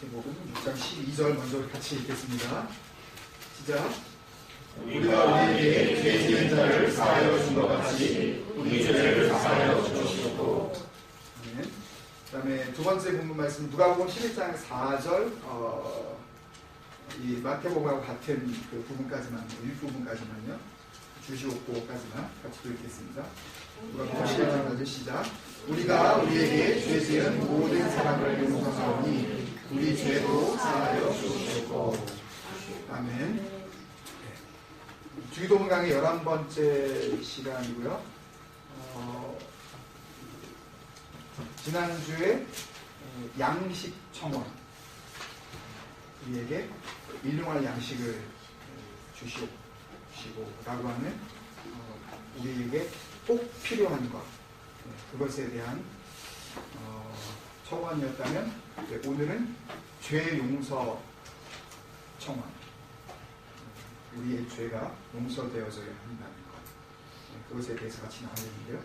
마태복음 6장 12절 먼저 같이 읽겠습니다. 시작. 우리가 우리에게 죄 지은 자를 사하여 준 것 같이 우리 죄를 사하여 주시고. 그 다음에 두 번째 본문 말씀 누가복음 11장 4절 이 마태복음하고 같은 그 부분까지만 윗부분까지만요. 주시옵고까지만 같이 또 읽겠습니다. 누가복음 11장 4절 시작. 우리가 우리에게 죄 지은 모든 사람을 용서하오니 우리 죄도 사하여 주시옵고. 아멘. 주기도문 강의 11번째 시간이고요. 지난주에 양식 청원, 우리에게 일용할 양식을 주시옵시고 라고 하는 우리에게 꼭 필요한 것, 그것에 대한 청원이었다면 오늘은 죄 용서 청원, 우리의 죄가 용서되어져야 한다는 것, 그것에 대해서 같이 나누는데요.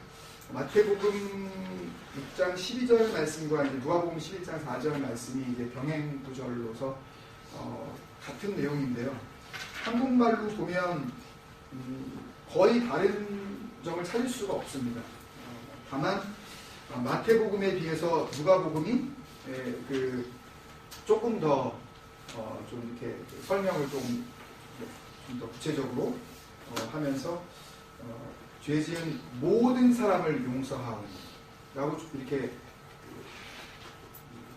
마태복음 6장 12절 말씀과 이제 누가복음 11장 4절 말씀이 이제 병행 구절로서 같은 내용인데요. 한국말로 보면 거의 다른 점을 찾을 수가 없습니다. 다만 마태복음에 비해서 누가복음이 조금 더 좀 이렇게 설명을 좀 더 구체적으로 하면서 죄 지은 모든 사람을 용서하오니 라고 이렇게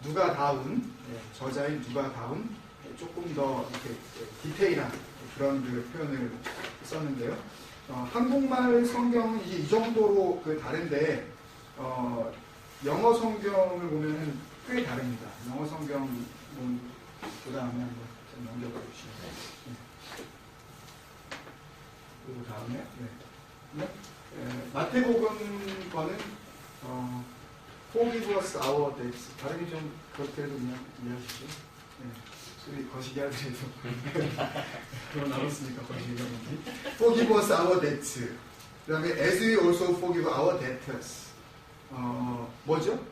누가다운, 저자인 누가다운 조금 더 이렇게 디테일한 그런 그 표현을 썼는데요. 한국말 성경은 이제 이 정도로 다른데 영어 성경을 보면은 꽤 다릅니다. 영어 성경 그 다음에 한번 좀 넘겨봐 주시면. 그 다음에 마태복음 거는 Forgive us our debts. 발음이 좀 그렇게도 그냥 이해하시죠? 소리 거시기 하더라도 그럼 나눴으니까 거시기가 뭔지. Forgive us our debts. 그 다음에 As we also forgive our debtors. 뭐죠?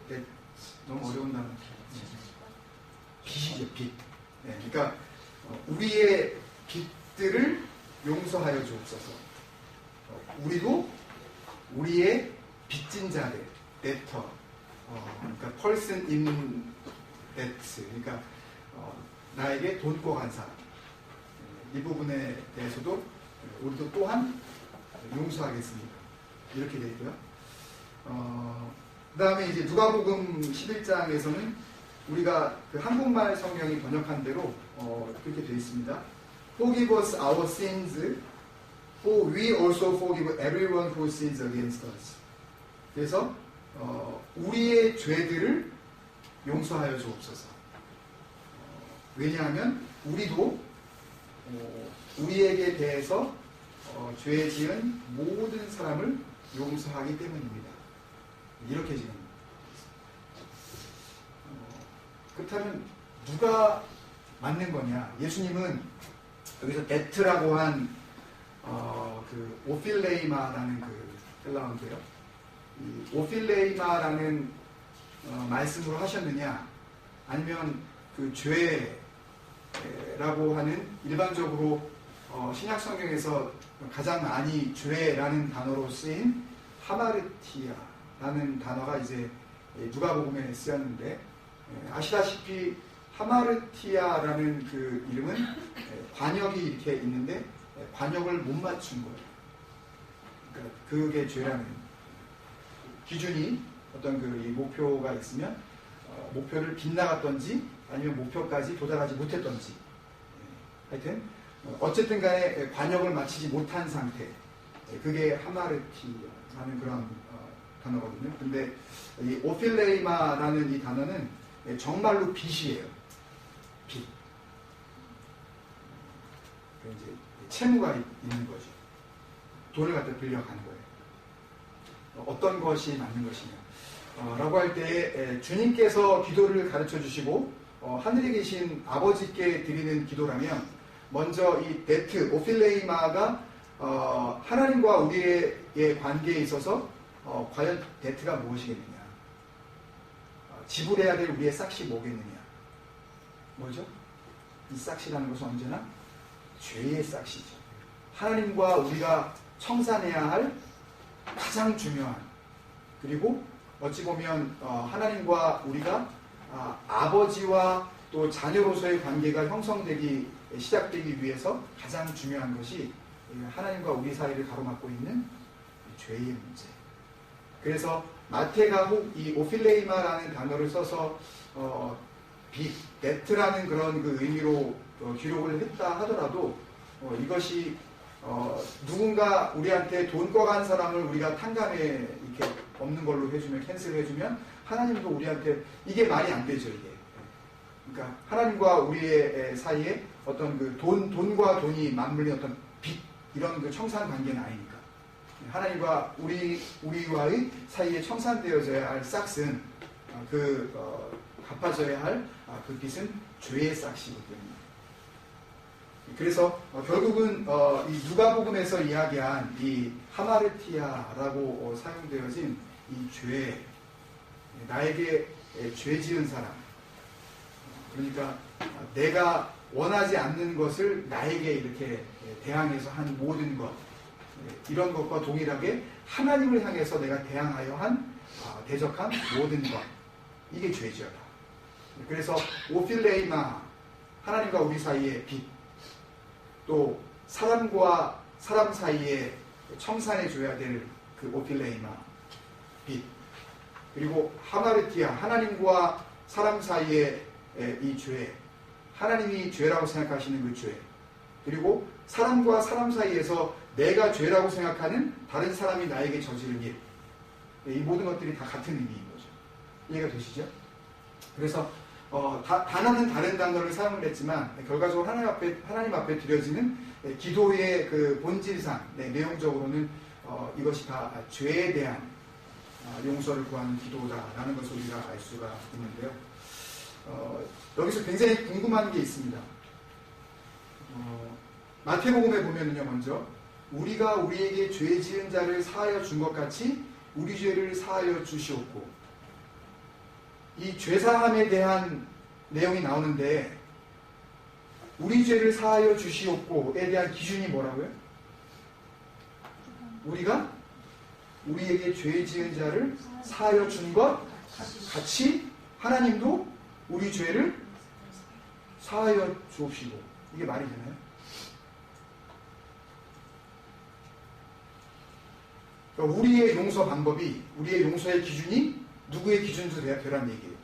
너무 어려운 단어. 빚이죠, 빚. 그러니까 우리의 빚들을 용서하여 주옵소서. 우리도 우리의 빚진 자들, debtor, 그러니까 person in debt, 그러니까 나에게 돈 꿔간 사람, 이 부분에 대해서도 우리도 또한 용서하겠습니다. 이렇게 되어 있고요. 그 다음에 이제 누가복음 11장에서는 우리가 그 한국말 성경이 번역한 대로 그렇게 되어 있습니다. Forgive us our sins, for we also forgive everyone who sins against us. 그래서 우리의 죄들을 용서하여 주옵소서. 왜냐하면 우리도 우리에게 대해서 죄 지은 모든 사람을 용서하기 때문입니다. 이렇게 지금 그렇다면 누가 맞는 거냐? 예수님은 여기서 데트라고 한 그 오필레이마라는 그 헬라어인데요. 이 오필레이마라는 말씀으로 하셨느냐? 아니면 그 죄라고 하는 일반적으로 신약 성경에서 가장 많이 죄라는 단어로 쓰인 하마르티아라는 단어가 이제 누가복음에 쓰였는데 아시다시피 하마르티아라는 그 이름은 관역이 이렇게 있는데 관역을 못 맞춘 거예요. 그러니까 그게 죄라는 기준이 어떤 그 이 목표가 있으면 목표를 빗나갔던지 아니면 목표까지 도달하지 못했던지 하여튼 어쨌든 간에 관역을 맞추지 못한 상태, 그게 하마르티아라는 그런 단어거든요. 근데 이 오필레이마라는 이 단어는 정말로 빚이에요. 빚. 이제 채무가 있는 거죠. 돈을 갖다 빌려가는 거예요. 어떤 것이 맞는 것이냐 라고 할 때 주님께서 기도를 가르쳐 주시고 하늘에 계신 아버지께 드리는 기도라면 먼저 이 데트, 오필레이마가 하나님과 우리의 관계에 있어서 과연 데트가 무엇이겠느냐, 지불해야 될 우리의 싹이 뭐겠느냐, 뭐죠? 이 싹시라는 것은 언제나 죄의 싹시죠. 하나님과 우리가 청산해야 할 가장 중요한, 그리고 어찌 보면 하나님과 우리가 아버지와 또 자녀로서의 관계가 형성되기 시작되기 위해서 가장 중요한 것이 하나님과 우리 사이를 가로막고 있는 죄의 문제. 그래서 마태가 이 오필레이마라는 단어를 써서 네트라는 그런 그 의미로 기록을 했다 하더라도 이것이 누군가 우리한테 돈 꺼간 사람을 우리가 탕감에 이렇게 없는 걸로 해주면, 캔슬해주면 하나님도 우리한테, 이게 말이 안 되죠, 이게. 그러니까 하나님과 우리의 사이에 어떤 그 돈과 돈이 맞물린 어떤 빚, 이런 그 청산 관계는 아니니까. 하나님과 우리와의 사이에 청산되어져야 할 싹은 갚아져야 할 그 빚은 죄의 싹이기 때문에. 그래서 결국은 이 누가복음에서 이야기한 이 하마르티아라고 사용되어진 이 죄, 나에게 죄 지은 사람, 그러니까 내가 원하지 않는 것을 나에게 이렇게 대항해서 한 모든 것, 이런 것과 동일하게 하나님을 향해서 내가 대항하여 한 대적한 모든 것, 이게 죄지어다. 그래서 오필레이마, 하나님과 우리 사이의 빚, 또 사람과 사람 사이에 청산해줘야 될 그 오필레이마, 빚, 그리고 하마르티아, 하나님과 사람 사이의 이 죄, 하나님이 죄라고 생각하시는 그 죄, 그리고 사람과 사람 사이에서 내가 죄라고 생각하는 다른 사람이 나에게 저지른 일, 이 모든 것들이 다 같은 의미인 거죠. 이해가 되시죠? 그래서 단어는 다른 단어를 사용을 했지만 결과적으로 하나님 앞에 드려지는 기도의 그 본질상, 내용적으로는 이것이 다 죄에 대한 용서를 구하는 기도다라는 것을 우리가 알 수가 있는데요. 여기서 굉장히 궁금한 게 있습니다. 마태복음에 보면은요, 먼저 우리가 우리에게 죄 지은 자를 사하여 준 것 같이 우리 죄를 사하여 주시옵고, 이 죄사함에 대한 내용이 나오는데 우리 죄를 사하여 주시옵고에 대한 기준이 뭐라고요? 우리가 우리에게 죄 지은 자를 사하여 준 것 같이 하나님도 우리 죄를 사하여 주옵시고, 이게 말이 되나요? 그러니까 우리의 용서 방법이, 우리의 용서의 기준이 누구의 기준도 되란 얘기예요.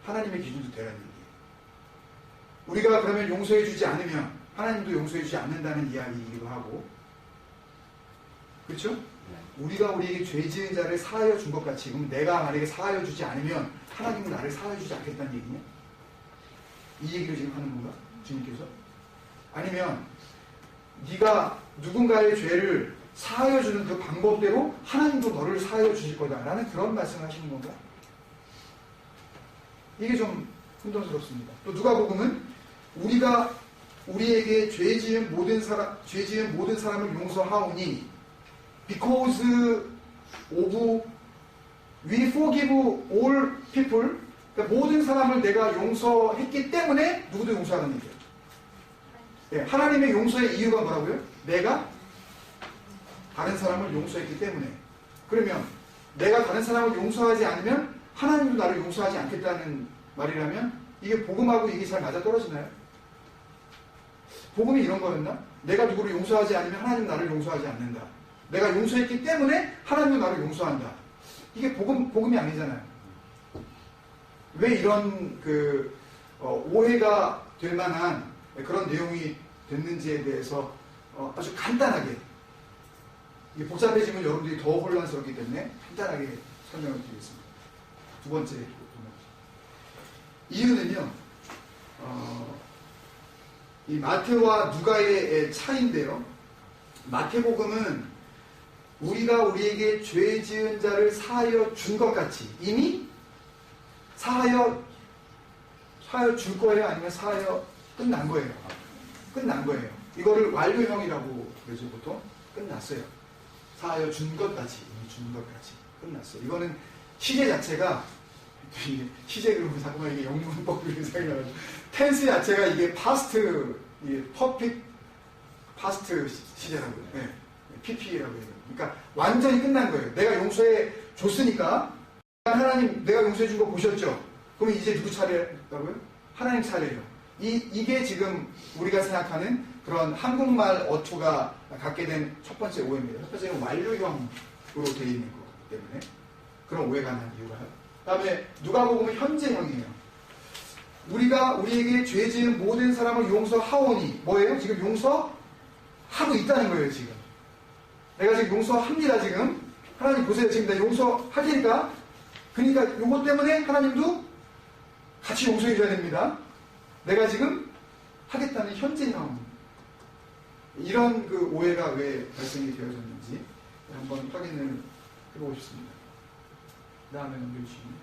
하나님의 기준도 되란 얘기예요. 우리가 그러면 용서해주지 않으면 하나님도 용서해주지 않는다는 이야기이기도 하고, 그렇죠? 우리가 우리에게 죄 지은 자를 사하여 준 것 같이, 그럼 내가 만약에 사하여 주지 않으면 하나님은 나를 사하여 주지 않겠다는 얘기냐? 이 얘기를 지금 하는 건가? 주님께서? 아니면 네가 누군가의 죄를 사하여 주는 그 방법대로 하나님도 너를 사하여 주실 거다라는 그런 말씀을 하시는 건가? 이게 좀 혼돈스럽습니다. 또 누가복음은 우리가 우리에게 죄 지은 모든 사람을 용서하오니 because of we forgive all people, 그러니까 모든 사람을 내가 용서했기 때문에 누구도 용서하는 얘기예요. 네, 하나님의 용서의 이유가 뭐라고요? 내가 다른 사람을 용서했기 때문에. 그러면 내가 다른 사람을 용서하지 않으면 하나님도 나를 용서하지 않겠다는 말이라면 이게 복음하고 이게 잘 맞아떨어지나요? 복음이 이런 거였나? 내가 누구를 용서하지 않으면 하나님 나를 용서하지 않는다. 내가 용서했기 때문에 하나님도 나를 용서한다. 이게 복음이 아니잖아요. 왜 이런 오해가 될 만한 그런 내용이 됐는지에 대해서 아주 간단하게, 이게 복잡해지면 여러분들이 더 혼란스럽기 때문에 간단하게 설명을 드리겠습니다. 두 번째 이유는요, 이 마태와 누가의 차이인데요. 마태복음은 우리가 우리에게 죄 지은 자를 사하여 준 것 같이, 이미 사하여 줄 거예요? 아니면 사하여 끝난 거예요? 끝난 거예요. 이거를 완료형이라고 그러죠, 보통. 끝났어요. 사하여 준 것 같이, 이미 준 것 같이 끝났어요. 이거는 시제 자체가 시제로 자꾸만 이게 영문법으로 생각이 나가지고 텐스 자체가 이게 파스트, 퍼펙트 파스트 시제라고요. 네. PP라고 해요. 그러니까 완전히 끝난 거예요. 내가 용서해 줬으니까 하나님 내가 용서해 준 거 보셨죠? 그러면 이제 누구 차례라고요? 하나님 차례예요. 이게 지금 우리가 생각하는 그런 한국말 어투가 갖게 된 첫 번째 오해입니다. 첫 번째는 완료형으로 되어 있는 거기 때문에 그런 오해가 난 이유가. 다음에 누가복음은 현재형이에요. 우리에게 죄 지은 모든 사람을 용서하오니 뭐예요? 지금 용서하고 있다는 거예요. 지금 내가 지금 용서합니다. 지금 하나님 보세요. 지금 내가 용서할 테니까. 그러니까 요것 때문에 하나님도 같이 용서해 줘야 됩니다. 내가 지금 하겠다는 현재형. 이런 그 오해가 왜 발생이 되어졌는지 한번 확인을 해보고 싶습니다. 그 다음에 넘겨주시면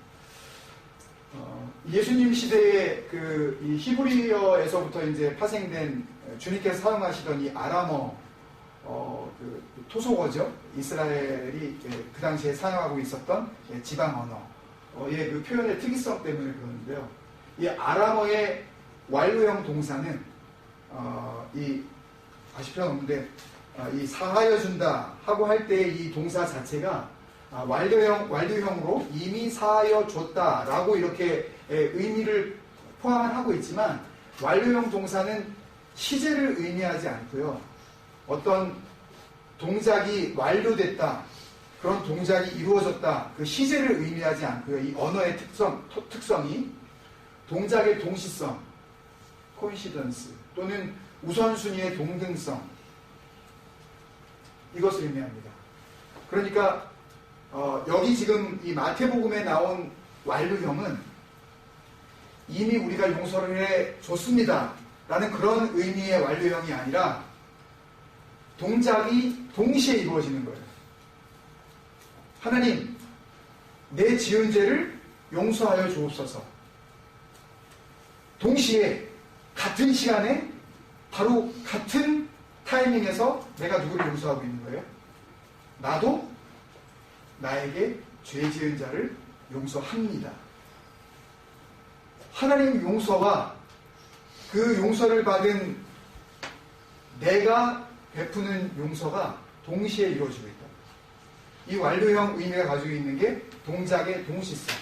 예수님 시대에 이 히브리어에서부터 이제 파생된 주님께서 사용하시던 이 아람어 그 토속어죠. 이스라엘이 그 당시에 사용하고 있었던 지방 언어의 그 표현의 특이성 때문에 그러는데요. 이 아람어의 완료형 동사는 아실 필요는 없는데 이 사하여 준다 하고 할 때 이 동사 자체가 완료형으로 이미 사하여 줬다라고 이렇게 의미를 포함하고 있지만 완료형 동사는 시제를 의미하지 않고요. 어떤 동작이 완료됐다, 그런 동작이 이루어졌다, 그 시제를 의미하지 않고요. 이 언어의 특성이 동작의 동시성, 코인시던스 또는 우선순위의 동등성, 이것을 의미합니다. 그러니까 여기 지금 이 마태복음에 나온 완료형은 이미 우리가 용서를 해줬습니다 라는 그런 의미의 완료형이 아니라 동작이 동시에 이루어지는 거예요. 하나님, 내 지은 죄를 용서하여 주옵소서. 동시에 같은 시간에 바로 같은 타이밍에서 내가 누구를 용서하고 있는 거예요? 나도 나에게 죄 지은 자를 용서합니다. 하나님 용서와 그 용서를 받은 내가 베푸는 용서가 동시에 이루어지고 있다. 이 완료형 의미가 가지고 있는 게 동작의 동시성.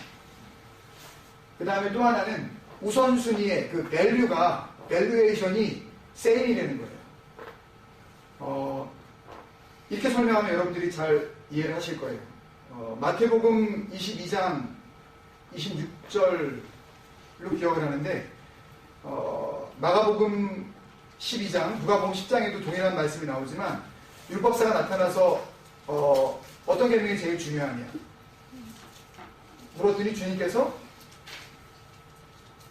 그 다음에 또 하나는 우선순위의 그 밸류에이션이 세임이 되는 거예요. 이렇게 설명하면 여러분들이 잘 이해를 하실 거예요. 마태복음 22장 26절로 기억을 하는데 마가복음 12장, 누가복음 10장에도 동일한 말씀이 나오지만 율법사가 나타나서 어떤 계명이 제일 중요하냐 물었더니 주님께서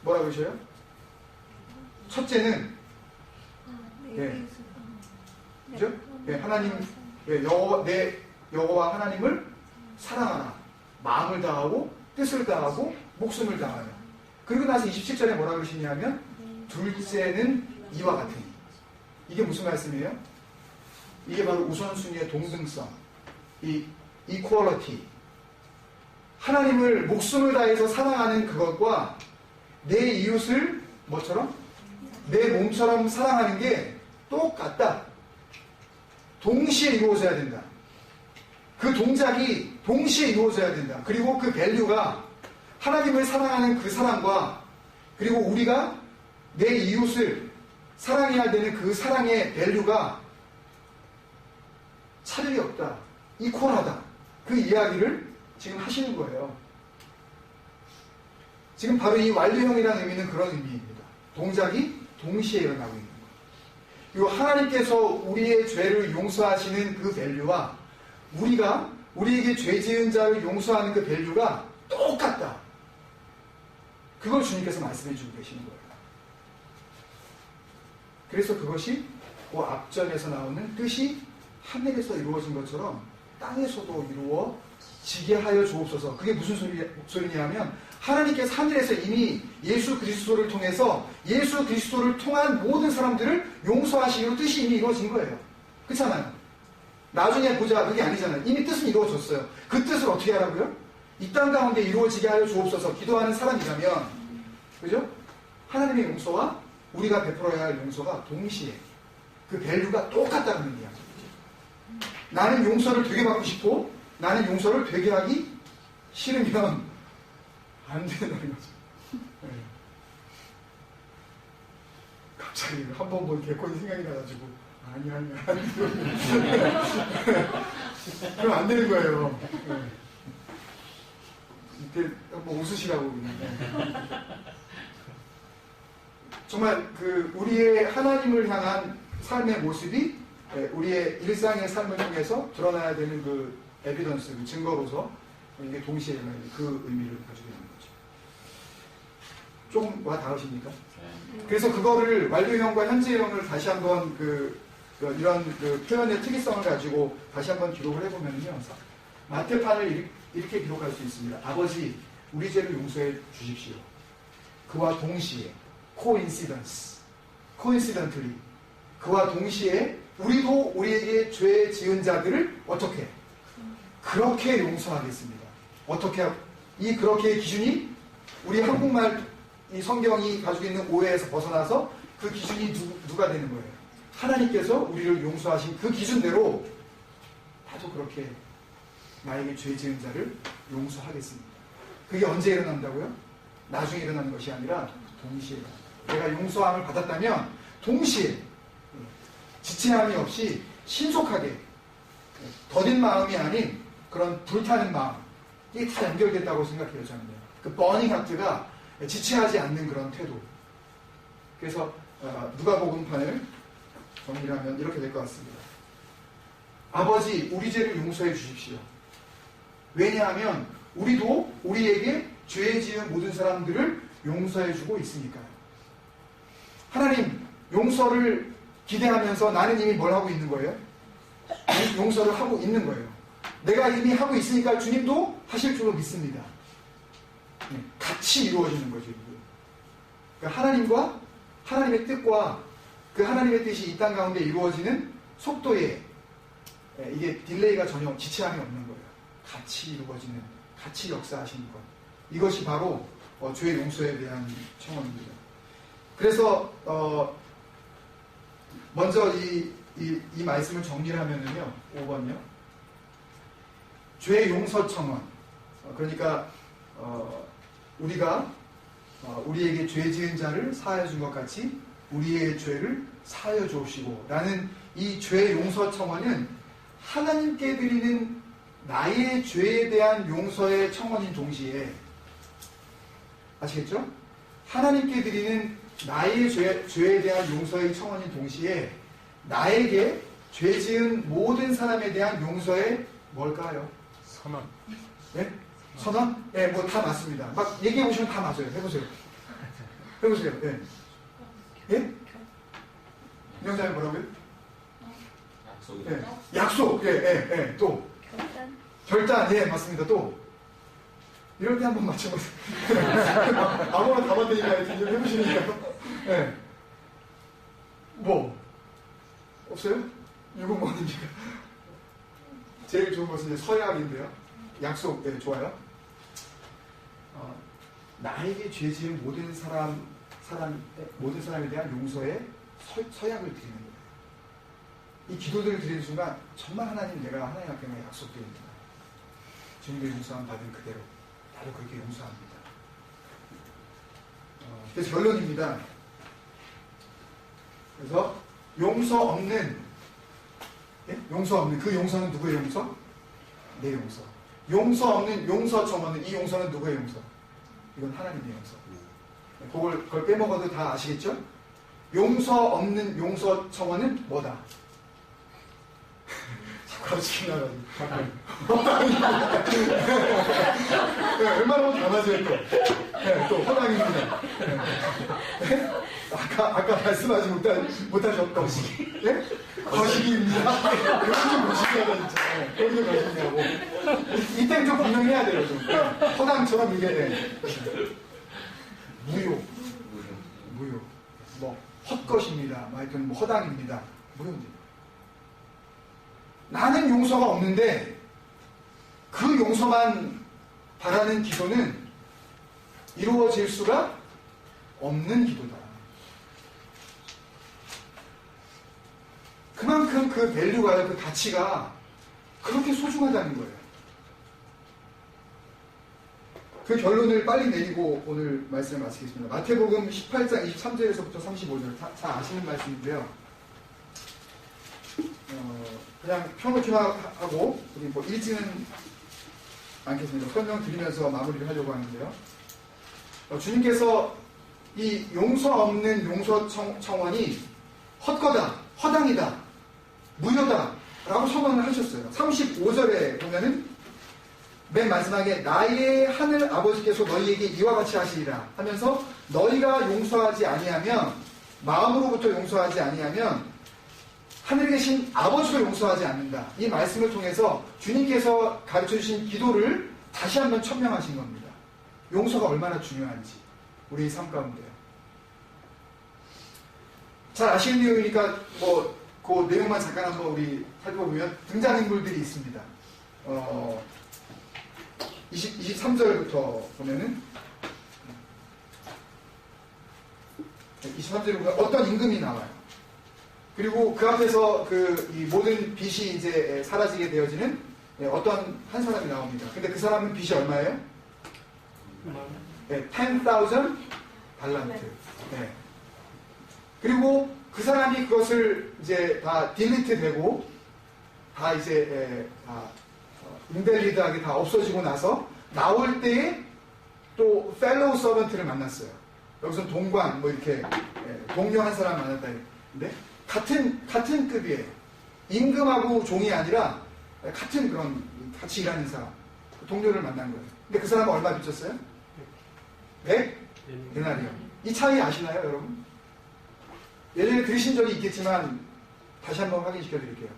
뭐라고 그러셔요? 첫째는 그죠? 하나님 내 여호와 하나님을 사랑하라. 마음을 다하고 뜻을 다하고 목숨을 다하여. 그리고 나서 27절에 뭐라고 그러시냐면 둘째는 이와 같으니. 이게 무슨 말씀이에요? 이게 바로 우선순위의 동등성, 이 이퀄리티. 하나님을 목숨을 다해서 사랑하는 그것과 내 이웃을 뭐처럼? 내 몸처럼 사랑하는 게 똑같다. 동시에 이루어져야 된다. 그 동작이 동시에 이루어져야 된다. 그리고 그 밸류가 하나님을 사랑하는 그 사랑과 그리고 우리가 내 이웃을 사랑해야 되는 그 사랑의 밸류가 차별이 없다. 이퀄하다. 그 이야기를 지금 하시는 거예요. 지금 바로 이 완료형이라는 의미는 그런 의미입니다. 동작이 동시에 일어나고 있는 거예요. 그리고 하나님께서 우리의 죄를 용서하시는 그 밸류와 우리가 우리에게 죄 지은 자를 용서하는 그 밸류가 똑같다. 그걸 주님께서 말씀해 주고 계시는 거예요. 그래서 그것이 그 앞전에서 나오는 뜻이 하늘에서 이루어진 것처럼 땅에서도 이루어지게 하여 주옵소서. 그게 무슨 소리냐면 하나님께서 하늘에서 이미 예수 그리스도를 통해서 예수 그리스도를 통한 모든 사람들을 용서하시기로 뜻이 이미 이루어진 거예요. 그렇잖아요. 나중에 보자 그게 아니잖아요. 이미 뜻은 이루어졌어요. 그 뜻을 어떻게 하라고요? 이 땅 가운데 이루어지게 하여 주옵소서 기도하는 사람이라면, 그죠? 하나님의 용서와 우리가 베풀어야 할 용서가 동시에 그 밸류가 똑같다는 이야기죠. 나는 용서를 되게 받고 싶고 나는 용서를 되게 하기 싫으면 안 된다는 거죠. 네. 갑자기 한 번 본 개콘이 생각이 나가지고 아니야 그럼 안 되는 거예요. 네. 이때 뭐 웃으시라고 그냥. 정말 그 우리의 하나님을 향한 삶의 모습이 우리의 일상의 삶을 통해서 드러나야 되는 그 에비던스, 그 증거로서 이게 동시에 그 의미를 가지고 있는 거죠. 조금 와 닿으십니까? 그래서 그거를 완료형과 현재형을 다시 한번 이런 그 표현의 특이성을 가지고 다시 한번 기록을 해보면요. 마태판을 이렇게 기록할 수 있습니다. 아버지, 우리 죄를 용서해 주십시오. 그와 동시에 coincidentally 그와 동시에 우리도 우리에게 죄 지은 자들을 어떻게? 그렇게 용서하겠습니다. 어떻게? 이 그렇게의 기준이 우리 한국말 이 성경이 가지고 있는 오해에서 벗어나서 그 기준이 누가 되는 거예요? 하나님께서 우리를 용서하신 그 기준대로 나도 그렇게 나에게 죄 지은 자를 용서하겠습니다. 그게 언제 일어난다고요? 나중에 일어나는 것이 아니라 동시에 내가 용서함을 받았다면 동시에 지체함이 없이 신속하게 더딘 마음이 아닌 그런 불타는 마음 이게 다 연결됐다고 생각해요. 저는요. 그 버닝 하트가 지체하지 않는 그런 태도. 그래서 누가복음판을 정리하면 이렇게 될 것 같습니다. 아버지, 우리 죄를 용서해 주십시오. 왜냐하면 우리도 우리에게 죄 지은 모든 사람들을 용서해 주고 있으니까요. 하나님, 용서를 기대하면서 나는 이미 뭘 하고 있는 거예요? 용서를 하고 있는 거예요. 내가 이미 하고 있으니까 주님도 하실 줄로 믿습니다. 같이 이루어지는 거죠. 그러니까 하나님과 하나님의 뜻과 그 하나님의 뜻이 이 땅 가운데 이루어지는 속도에 이게 딜레이가 전혀 지체함이 없는 거예요. 같이 이루어지는, 같이 역사하시는 것. 이것이 바로 죄 용서에 대한 청원입니다. 그래서 먼저 이 말씀을 정리를 하면은요, 5번요. 죄 용서 청원. 그러니까 우리가 우리에게 죄 지은 자를 사하여 준 것 같이 우리의 죄를 사하여 주옵시고 라는 이 죄 용서 청원은 하나님께 드리는 나의 죄에 대한 용서의 청원인 동시에, 아시겠죠? 하나님께 드리는 나의 죄에 대한 용서의 청원인 동시에 나에게 죄 지은 모든 사람에 대한 용서의 뭘까요? 선언. 네? 선언? 네, 뭐 다 맞습니다. 막 얘기해 보시면 다 맞아요. 해보세요. 해보세요. 네. 예? 명장님 뭐라고요? 약속. 네. 약속. 예, 예, 예. 또. 결단. 예, 맞습니다. 또. 이럴 때 한번 맞춰보세요. 아무나 다 맞으니까 좀 해보시니까요. 예. 뭐? 없어요? 이건 뭐입니까? 제일 좋은 것은 이제 서약인데요. 약속. 네, 좋아요. 나에게 죄 지은 모든 사람에 대한 용서의 서약을 드리는 거예요. 이 기도들을 드리는 순간 정말 하나님, 내가 하나님 앞에 약속드립니다. 주님의 용서함 받은 그대로 나도 그렇게 용서합니다. 그래서 결론입니다. 그래서 용서 없는 그 용서는 누구의 용서? 내 용서. 용서 없는 용서 청원은, 이 용서는 누구의 용서? 이건 하나님의 용서. 그걸 빼먹어도 다 아시겠죠? 용서 없는 용서 청원은 뭐다? 가르치긴 하라고. 웬만하면 다 맞아요, 또. 네, 또 허당입니다. 네? 아까 말씀하지 못하셨던 거시기. 네? 거시기입니다. 그런 좀 거시기하다, 진짜. 그런 좀 거시기하고. 이때는 좀 분명해야 돼요, 좀. 허당처럼 이게, 네. 무효. 뭐, 헛것입니다. 하여튼, 뭐, 허당입니다. 무효입니다. 나는 용서가 없는데 그 용서만 바라는 기도는 이루어질 수가 없는 기도다. 그만큼 그 밸류가, 그 가치가 그렇게 소중하다는 거예요. 그 결론을 빨리 내리고 오늘 말씀을 마치겠습니다. 마태복음 18장 23절에서부터 35절 잘 아시는 말씀인데요. 그냥 펴놓기만 하고 우리 뭐 읽지는 않겠습니다. 설명드리면서 마무리를 하려고 하는데요. 주님께서 이 용서 없는 용서 청원이 헛거다, 허당이다, 무효다 라고 선언을 하셨어요. 35절에 보면은 맨 마지막에 나의 하늘 아버지께서 너희에게 이와 같이 하시리라 하면서 너희가 용서하지 아니하면, 마음으로부터 용서하지 아니하면 하늘에 계신 아버지도 용서하지 않는다. 이 말씀을 통해서 주님께서 가르쳐주신 기도를 다시 한번 천명하신 겁니다. 용서가 얼마나 중요한지 우리 삶 가운데요. 잘 아시는 내용이니까 뭐 그 내용만 잠깐 한번 우리 살펴보면 등장인물들이 있습니다. 23절부터 보면은 23절에 보면 어떤 임금이 나와요. 그리고 그 앞에서 이 모든 빚이 이제 사라지게 되어지는 어떤 한 사람이 나옵니다. 근데 그 사람은 빚이 얼마예요? 10,000 달란트. 네. 그리고 그 사람이 그것을 이제 다 딜리트 되고 다 이제 인벨리드하게 다 없어지고 나서 나올 때에 또 펠로우 서번트를 만났어요. 여기서는 동관 뭐 이렇게 동료 한 사람 만났다. 근데 같은 급이에요. 임금하고 종이 아니라 같은 그런 같이 일하는 사람, 동료를 만난 거예요. 근데 그 사람은 얼마 빚졌어요? 100 데나리온. 이 차이 아시나요, 여러분? 예전에 들으신 적이 있겠지만 다시 한번 확인시켜 드릴게요.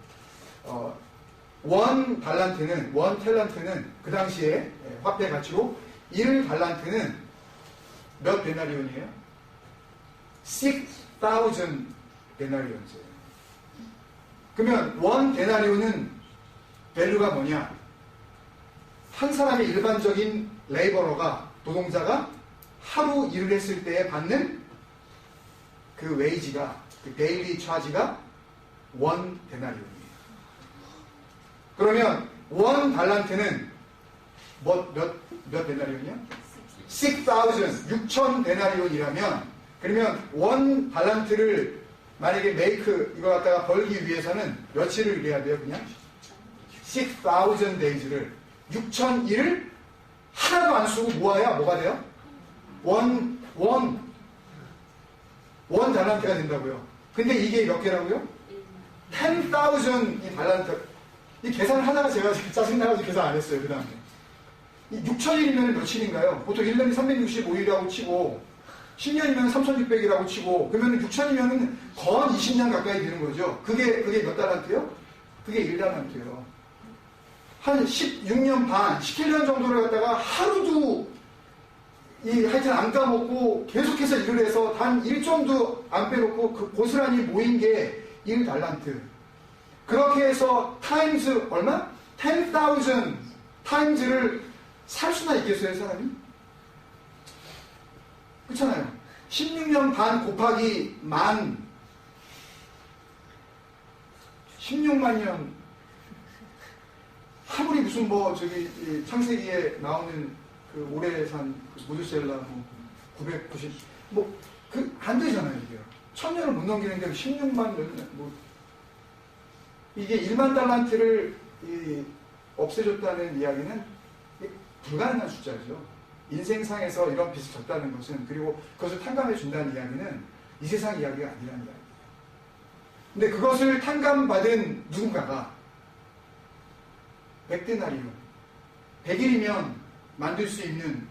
원 탤런트는 그 당시에 화폐 가치로 1 달란트는 몇 데나리온이에요? 6,000 데나리온이에요. 그러면 원 데나리온은 밸류가 뭐냐? 한 사람의 일반적인 레이버러가, 노동자가 하루 일을 했을 때 받는 그 웨이지가, 그 데일리 차지가 원 데나리온이에요. 그러면 원 달란트는 몇 데나리온이요? 6,000 데나리온이라면, 그러면 원 달란트를 만약에 이거 갖다가 벌기 위해서는 며칠을 일해야 돼요, 그냥? 6,000 days를 6,000일을 하나도 안 쓰고 모아야 뭐가 돼요? 원 달란트가 된다고요. 근데 이게 몇 개라고요? 10,000이 달란트. 이 계산 하다가 제가 짜증나가지고 계산 안 했어요. 그 다음에 이 6,000일이면 며칠인가요? 보통 1년이 365일이라고 치고 10년이면 3,600이라고 치고, 그러면 6,000이면 건 20년 가까이 되는 거죠. 그게 몇 달란트요? 그게 1달란트요. 한 16년 반, 17년 정도를 갖다가 하루도 하여튼 안 까먹고 계속해서 일을 해서 단 1점도 안 빼놓고 그 고스란히 모인 게 1달란트. 그렇게 해서 타임즈 얼마? 10,000 타임즈를 살 수나 있겠어요, 사람이? 그렇잖아요. 16년 반 곱하기 만, 16만 년. 아무리 무슨 창세기에 나오는 그 오래 산 모두셀라 990, 안 되잖아요, 이게. 1,000년을 못 넘기는데 16만 년, 이게 1만 달란트를 없애줬다는 이야기는 불가능한 숫자죠. 인생상에서 이런 빚을 졌다는 것은, 그리고 그것을 탕감해 준다는 이야기는 이 세상 이야기가 아니라는 이야기예요. 근데 그것을 탕감받은 누군가가 100데나리온, 100일이면 만들 수 있는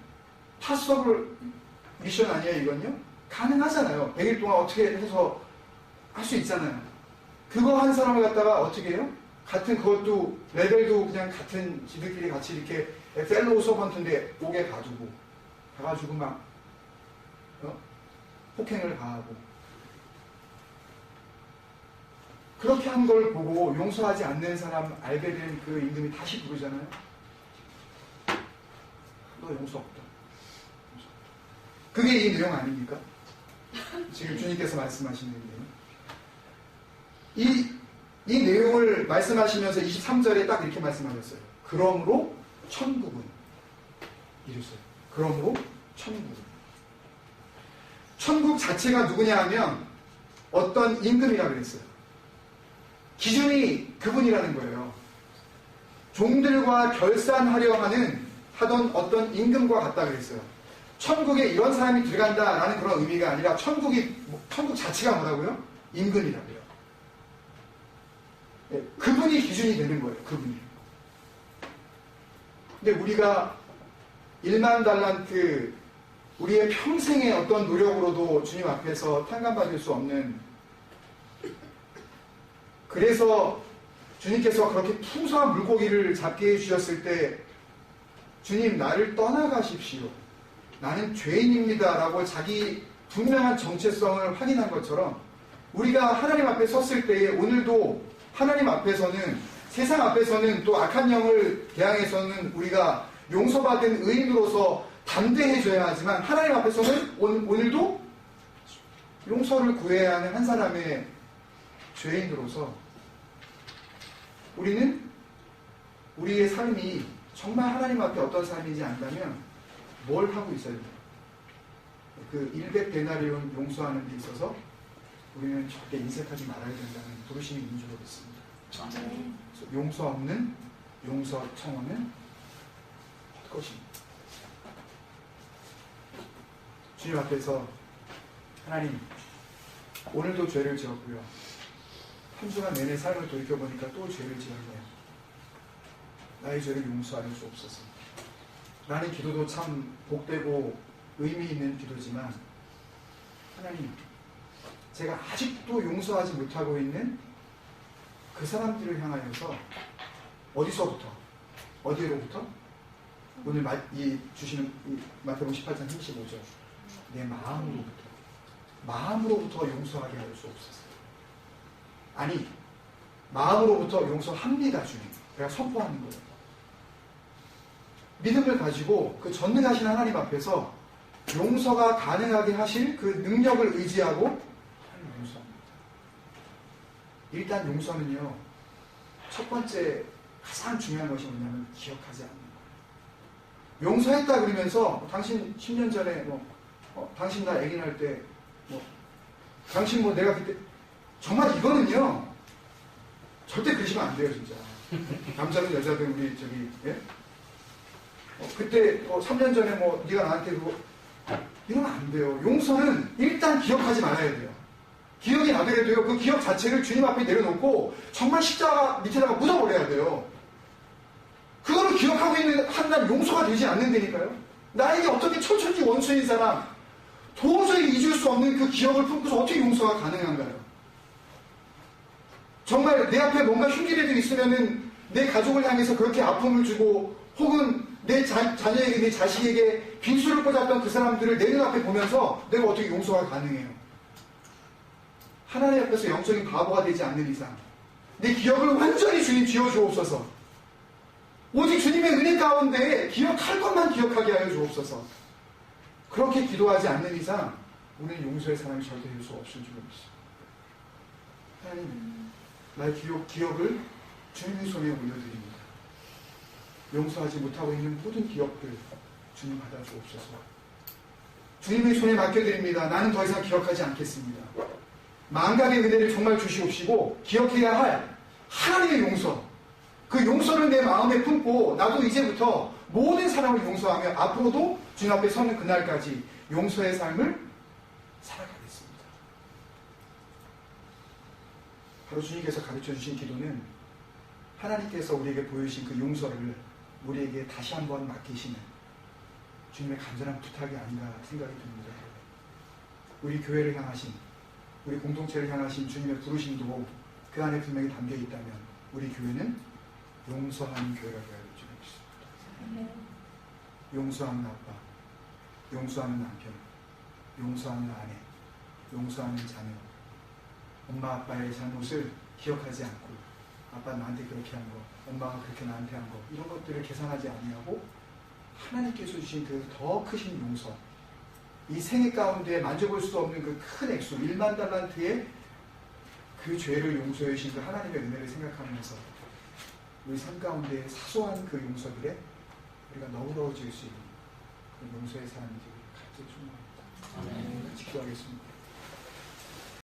파서블 미션 아니에요, 이건요? 가능하잖아요. 100일 동안 어떻게 해서 할 수 있잖아요. 그거 한 사람을 갖다가 어떻게 해요? 그것도 레벨도 그냥 같은 지들끼리 같이 이렇게 펠로우 서번트인데 옥에 가가지고 막 폭행을 가하고, 그렇게 한 걸 보고 용서하지 않는 사람 알게 된 그 임금이 다시 부르잖아요. 너 용서 없다. 그게 이 내용 아닙니까? 지금 주님께서 말씀하시는 내용. 이 내용을 말씀하시면서 23절에 딱 이렇게 말씀하셨어요. 그러므로 천국은 이랬어요. 그러므로 천국은. 천국 자체가 누구냐 하면 어떤 임금이라 그랬어요. 기준이 그분이라는 거예요. 종들과 결산하려 하던 어떤 임금과 같다 그랬어요. 천국에 이런 사람이 들어간다라는 그런 의미가 아니라 천국 자체가 뭐라고요? 임금이라고요. 네, 그분이 기준이 되는 거예요. 그분이. 근데 우리가 1만 달란트 우리의 평생의 어떤 노력으로도 주님 앞에서 탕감받을 수 없는, 그래서 주님께서 그렇게 풍성한 물고기를 잡게 해주셨을 때 주님 나를 떠나가십시오. 나는 죄인입니다. 라고 자기 분명한 정체성을 확인한 것처럼 우리가 하나님 앞에 섰을 때에 오늘도 하나님 앞에서는, 세상 앞에서는, 또 악한 영을 대항해서는 우리가 용서받은 의인으로서 담대해져야 하지만 하나님 앞에서는 오늘도 용서를 구해야 하는 한 사람의 죄인으로서 우리는 우리의 삶이 정말 하나님 앞에 어떤 삶인지 안다면 뭘 하고 있어야 돼요? 그 100데나리온 용서하는 데 있어서 우리는 절대 인색하지 말아야 된다는 부르심이 있는 줄 믿습니다. 그래서 용서 없는 용서 청원은 헛것입니다. 주님 앞에서 하나님, 오늘도 죄를 지었고요. 한 주간 내내 삶을 돌이켜보니까 또 죄를 지었네요. 나의 죄를 용서하여 주옵소서. 라는 기도도 참 복되고 의미 있는 기도지만, 하나님, 제가 아직도 용서하지 못하고 있는 그 사람들을 향하여서 어디로부터? 오늘 주시는 마태복음 18장 35절. 내 마음으로부터 용서하게 할 수 없었어요. 아니, 마음으로부터 용서합니다, 주님. 내가 선포하는 거예요. 믿음을 가지고 그 전능하신 하나님 앞에서 용서가 가능하게 하실 그 능력을 의지하고 하나님 용서합니다. 일단 용서는요, 첫 번째 가장 중요한 것이 뭐냐면 기억하지 않는 거예요. 용서했다 그러면서 당신 10년 전에 당신 나 애기 낳을 때 당신 내가 그때 정말 이거는요 절대 그러시면 안 돼요. 진짜 남자든 여자든 우리 예? 그때 3년 전에 네가 나한테 이러면 안 돼요. 용서는 일단 기억하지 말아야 돼요. 기억이 나더라도요, 그 기억 자체를 주님 앞에 내려놓고 정말 십자가 밑에다가 묻어버려야 돼요. 그거를 기억하고 있는 한난 용서가 되지 않는다니까요. 나에게 어떻게 철천지 원수인 사람, 도저히 잊을 수 없는 그 기억을 품고서 어떻게 용서가 가능한가요? 정말 내 앞에 뭔가 흉기라도 있으면은 내 가족을 향해서 그렇게 아픔을 주고, 혹은 내 자녀에게, 내 자식에게 빈수를 꽂았던 그 사람들을 내 눈앞에 보면서 내가 어떻게 용서가 가능해요? 하나님 앞에서 영적인 바보가 되지 않는 이상 내 기억을 완전히 주님 지워주옵소서. 오직 주님의 은혜 가운데 기억할 것만 기억하게 하여 주옵소서. 그렇게 기도하지 않는 이상 우리는 용서의 사람이 절대 될 수 없을 줄 믿습니다. 하나님, 나의 기억을 주님의 손에 올려드립니다. 용서하지 못하고 있는 모든 기억들 주님 받아주옵소서. 주님의 손에 맡겨드립니다. 나는 더 이상 기억하지 않겠습니다. 망각의 은혜를 정말 주시옵시고 기억해야 할 하나님의 용서, 그 용서를 내 마음에 품고 나도 이제부터 모든 사람을 용서하며 앞으로도 주님 앞에 서는 그날까지 용서의 삶을 살아가겠습니다. 바로 주님께서 가르쳐 주신 기도는 하나님께서 우리에게 보여주신 그 용서를 우리에게 다시 한번 맡기시는 주님의 간절한 부탁이 아닌가 생각이 듭니다. 우리 교회를 향하신, 우리 공동체를 향하신 주님의 부르심도 그 안에 분명히 담겨 있다면 우리 교회는 용서하는 교회라고 해야 될 줄 믿습니다. 용서하는 아빠, 용서하는 남편, 용서하는 아내, 용서하는 자녀, 엄마 아빠의 잘못을 기억하지 않고 아빠 나한테 그렇게 한 거, 엄마가 그렇게 나한테 한 거, 이런 것들을 계산하지 아니하고 하나님께서 주신 그 더 크신 용서, 이 생애 가운데 만져볼 수 없는 그 큰 액수 1만 달란트의 그 죄를 용서해 주신 그 하나님의 은혜를 생각하면서 우리 삶 가운데 사소한 그 용서들에 우리가 너그러워질 수 있는 그 용서의 삶이 되기를 간절히 축원합니다. 같이 기도하겠습니다.